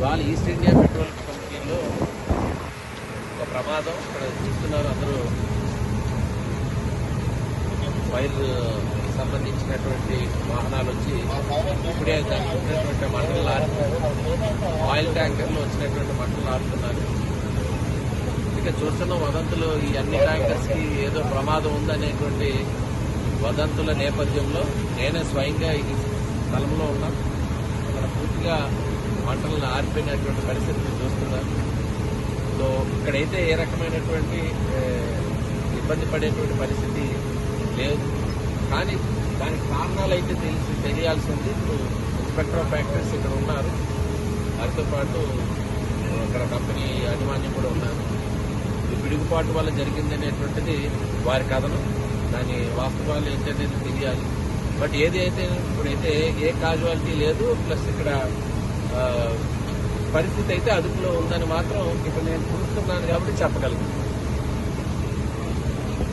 ఇవాళ east India petrol కంపెనీలో ఒక ప్రమాదం ఇక్కడ చూస్తున్నారు అందరూ. ఫైర్ సంబంధించినటువంటి వాహనాలు వచ్చి ఇప్పుడే దానికి ఉన్నటువంటి మంటలు ఆయిల్ ట్యాంకర్లు వచ్చినటువంటి మంటలు ఆడుతున్నారు. ఇక చూస్తున్న వదంతులు ఈ అన్ని ట్యాంకర్స్ కి ఏదో ప్రమాదం ఉందనేటువంటి వదంతుల నేపథ్యంలో నేనే స్వయంగా ఈ స్థలంలో ఉన్నా. అక్కడ పూర్తిగా మంటలను ఆర్పినటువంటి పరిస్థితిని చూస్తున్నాను. సో ఇక్కడైతే ఏ రకమైనటువంటి ఇబ్బంది పడేటువంటి పరిస్థితి లేదు. కానీ దానికి కారణాలు అయితే తెలియాల్సి ఉంది. ఇప్పుడు ఇన్స్పెక్టర్ ఆఫ్ ఫ్యాక్టరీస్ ఇక్కడ ఉన్నారు, వారితో పాటు అక్కడ కంపెనీ యాజమాన్యం కూడా ఉన్నారు. ఈ పిడుగుపాటు వల్ల జరిగింది అనేటువంటిది వారి కథనం, దాని వాస్తవాలు ఏంటనేది తెలియాలి. బట్ ఏది అయితే ఇప్పుడైతే ఏ కాజువాలిటీ లేదు, ప్లస్ ఇక్కడ పరిస్థితి అయితే అదుపులో ఉందని మాత్రం ఇప్పుడు నేను చూస్తున్నాను కాబట్టి చెప్పగలను.